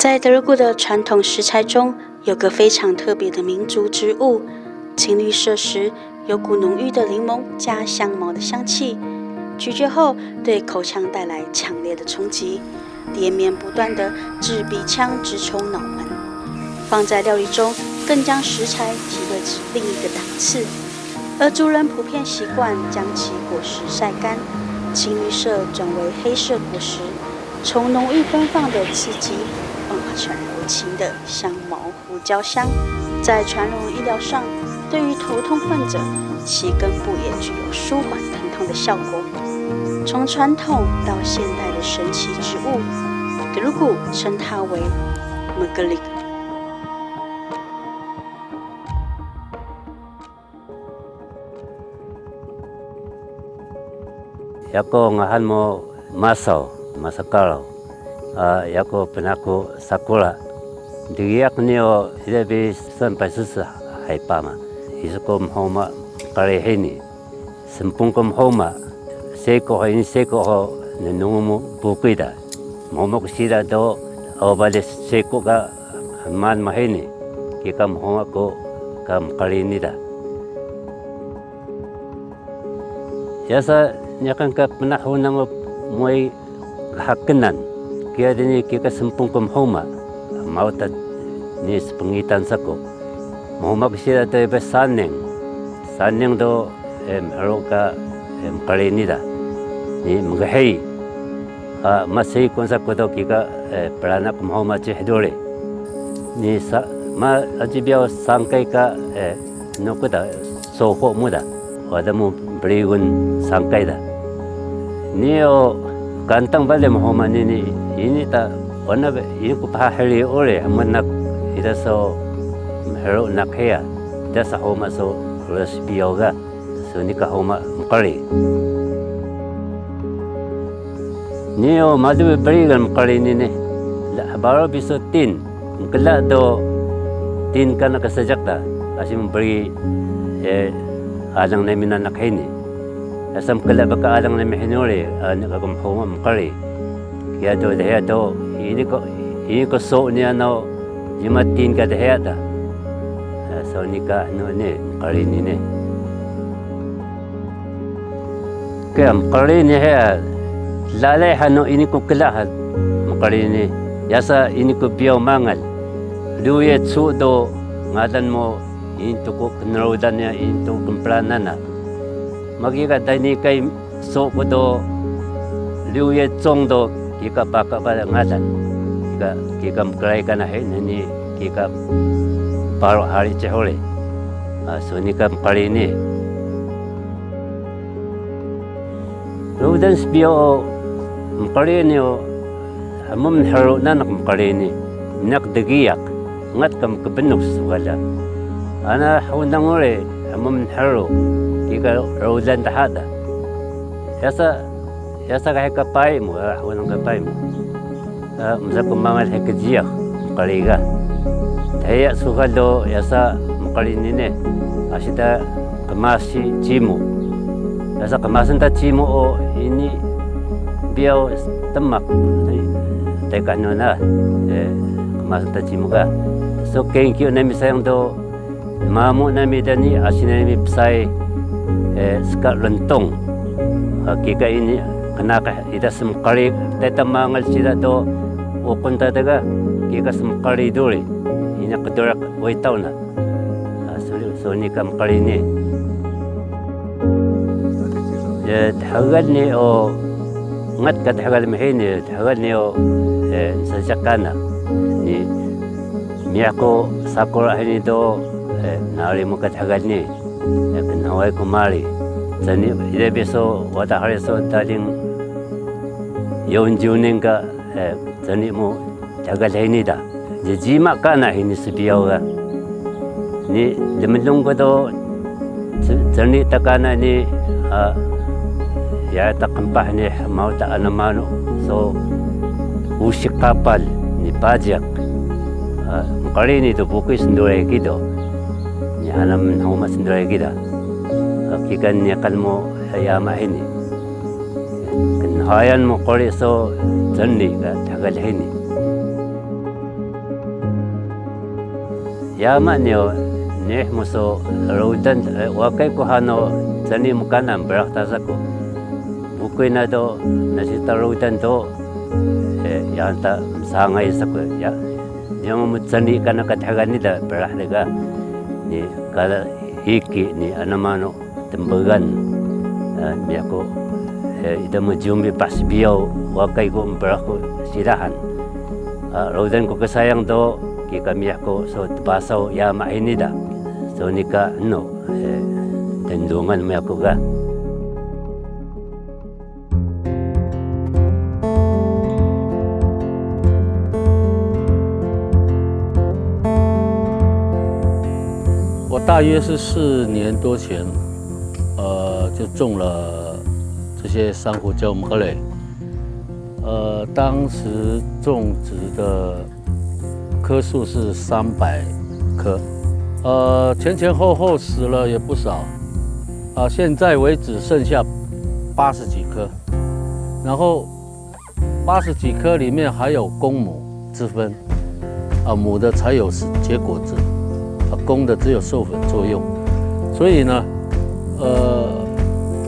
在德鲁固的传统食材中，有个非常特别的民族植物，青绿色时有股浓郁的柠檬加香茅的香气，咀嚼后对口腔带来强烈的冲击，连绵不断的至鼻腔直冲脑门。放在料理中，更将食材提位至另一个档次。而族人普遍习惯将其果实晒干，青绿色转为黑色果实，从浓郁芬放的刺激迸发成柔情的香茅胡椒香。在传统医疗上，对于头痛患者，其根部也具有舒缓疼痛的效果。从传统到现代的神奇植物，德鲁固称它为 Megalik。Yako ngahan mo masakalo. Yako penako sakula. Diyak niyo ilabi sampai susah haipama. Isukom homa karehini. Sempungkom homa. Seko ini seko ho nenungumu bukida. Momok sida do obale seko ka man mahini. Kikam homa ko kam karinida. Yasa nyakan ka panahon ng mo'y hakanan. Kaya din kika sempung kum homa. Mautad ni pengitan sako. Mahumag siya ito iba saning. Saning do haro ka kalinida. Ni magahay. Masay kung sako do kika prana kum homa chihdore. Ni ma ajibiyaw sangkay ka nukuda soho muda. Wada mo berigun sangkay da. Niyo kantang bale mahoma nini ini ta wana ini ko pahali ore manak ida so hero nakaya ida sa homa so ras biyoga so nika homa mukari. Niyo madu berigun mukari nini baro biso tin mukala do tin kana kasajakta kasi memberi alang na minanakhin. Asam kala baka alang na mihinuri nakagum homa mukari. Kaya do dahya do ini ko so niya no yumatin ka dahya da. So nika no ni mukari ni. Kaya mukari ni haya lalay hano ini ko kalahat mukari ni. Yasa ini ko biyaw mangal. Luye tsu do ngadan mo into ko kanarodan niya into kumplana na. Magika dani kay so ko do liuye chong do kika baka ba ngalan. Kika mkray ka na ni kika paro hari chehole. So ni ka mkari ni. Rodan spiyo mkari ni o hamum haro na mkari ni. Nakdagiyak ngat kam kabenok wala. Ana hunang ore hamum haro kika rodan tahada. Yasa kahit kapay mo, hunang kapay mo. Masa kumangal hay kajiyak, mukariga. Daya sukal do yasa mukarinine. Asita kamasi chimo. Yasa kamasan ta chimo o ini biyaw tamak. Teka ano na, kamasan ta chimo ka. So kenkyo nami sayang do mamu nami dani asina nami psay ska lontong. Kika ini kanaka ida semkari teta mangal sila do ukon tataga kika semkari duri ina kadurak waitaw na. So ni kamkari ni. Dhagal ni o ngat ka dhagal mahini dhagal ni o sa jakana ni miyako sakura hini do nari mo ka dhagal ni kanaway kumari. Sani ida beso wata hari so daling 40년가 전이 뭐 자갈해니다. 이제 지막가나 해니 스비오가 니 lemlung고도 전이 takana ni ya takampah ni mau tak anamano so usik kapal ni pajak kali ni tu buku sendiri gitu ni alam homa sendiri gitu kikan ni kalmo ayama ini kan hayan mo kali so jani ka tagal ini yama ni nih muso rodan wakai ko hano jani mukanan berakta sako buku na do nasita rodan do yanta sangai sako ya yang mo jani kana katagan ni da berakta ni kala iki ni anamano tembagan ni ako ida mo jumbi pas biao wakai ko berakko sirahan rodan ko kasayang do kami ako so basaw yama ini da so nika no tendungan mo ako ga我大约是4年多前就种了这些珊瑚礁马雷当时种植的棵数是300棵前后死了也不少现在为止剩下80几棵，然后80几棵里面还有公母之分母的才有结果子公的只有授粉作用，所以呢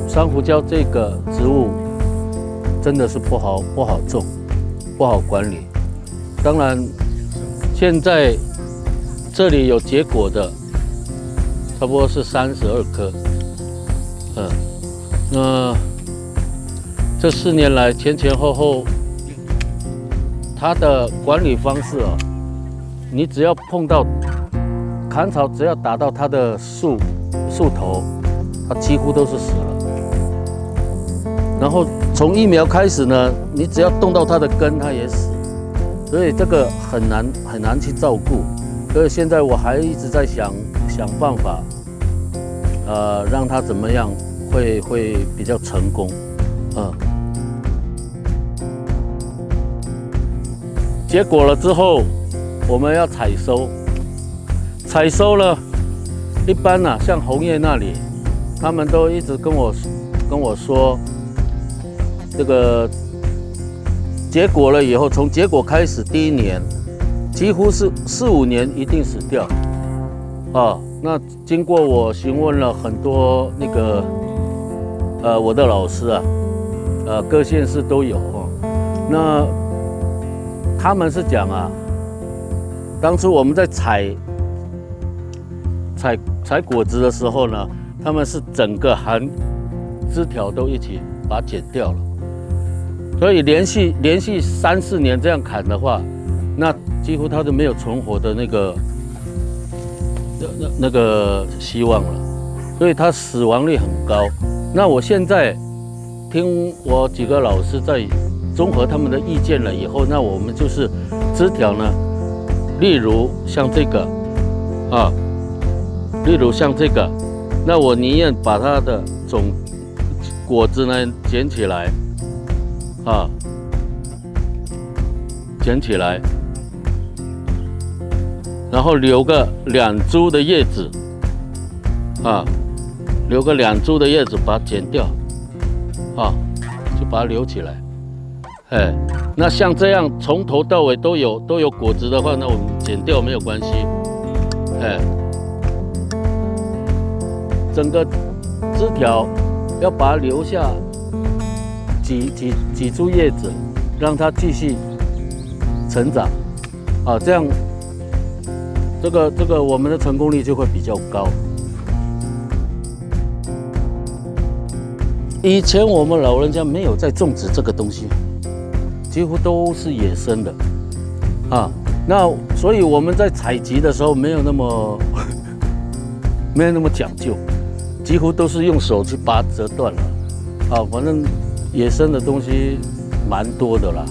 珊瑚礁这个植物真的是不好种，不好管理。当然现在这里有结果的差不多是32棵这4年来前后它的管理方式你只要碰到砍草，只要打到它的树头它几乎都是死了，然后从疫苗开始呢，你只要动到它的根它也死，所以这个很难去照顾。所以现在我还一直在想办法让它怎么样会比较成功结果了之后我们要采收了一般像红叶那里他们都一直跟我说这个结果了以后，从结果开始第1年几乎是4、5年一定死掉那经过我询问了很多那个我的老师各县市都有那他们是讲当初我们在采果子的时候呢，他们是整个含枝条都一起把它剪掉了，所以连续3、4年这样砍的话，那几乎它都没有存活的那个希望了，所以它死亡率很高。那我现在听我几个老师在综合他们的意见了以后，那我们就是枝条呢，例如像这个那我宁愿把它的果子呢捡起来然后留个2株的叶子留个2株的叶子把它剪掉就把它留起来那像这样从头到尾都有果子的话，那我们剪掉没有关系整个枝条要把它留下几株叶子，让它继续成长这样这个我们的成功率就会比较高。以前我们老人家没有在种植这个东西，几乎都是野生的那所以我们在采集的时候没有那么讲究，几乎都是用手去把它折断了反正野生的东西蛮多的啦，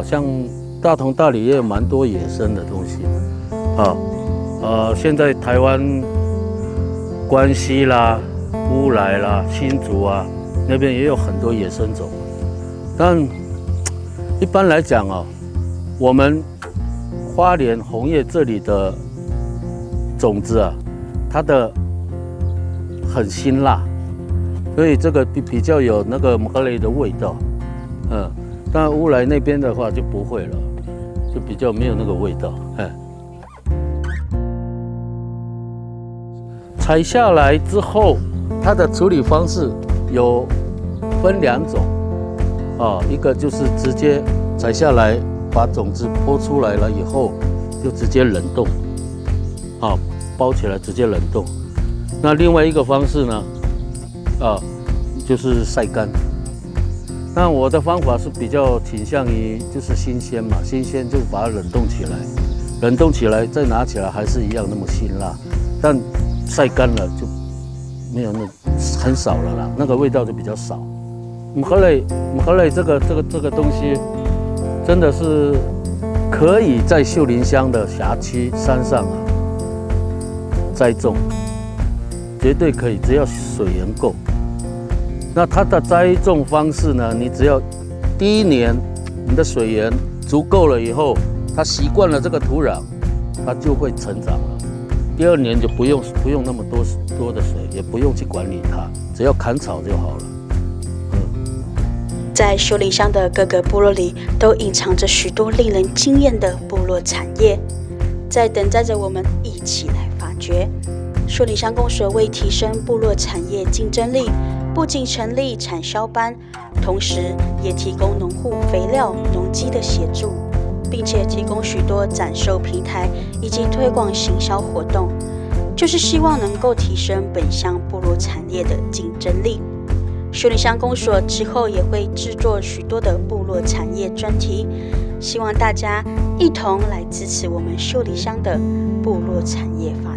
像大同大理也有蛮多野生的东西，现在台湾关西啦、乌来啦、新竹啊那边也有很多野生种，但一般来讲我们花莲红叶这里的种子啊，它的很辛辣，所以这个比较有那个马雷的味道，但乌来那边的话就不会了，就比较没有那个味道，采下来之后，它的处理方式有分2种，一个就是直接采下来，把种子剥出来了以后，就直接冷冻，包起来直接冷冻。那另外一个方式呢，就是晒干。那我的方法是比较倾向于就是新鲜嘛，新鲜就把它冷冻起来，冷冻起来再拿起来还是一样那么辛辣，但晒干了就没有很少了啦，那个味道就比较少。马克雷这个东西真的是可以在秀林乡的辖区山上栽种，绝对可以，只要水源够。那它的栽种方式呢？你只要第一年你的水源足够了以后，它习惯了这个土壤，它就会成长了。第2年就不用那么多的水，也不用去管理它，只要砍草就好了。在秀林乡的各个部落里，都隐藏着许多令人惊艳的部落产业，在等待着我们一起来发掘。秀林乡公所为提升部落产业竞争力，不仅成立产销班，同时也提供农户肥料、农机的协助，并且提供许多展售平台以及推广行销活动，就是希望能够提升本乡部落产业的竞争力。秀林乡公所之后也会制作许多的部落产业专题，希望大家一同来支持我们秀林乡的部落产业发展。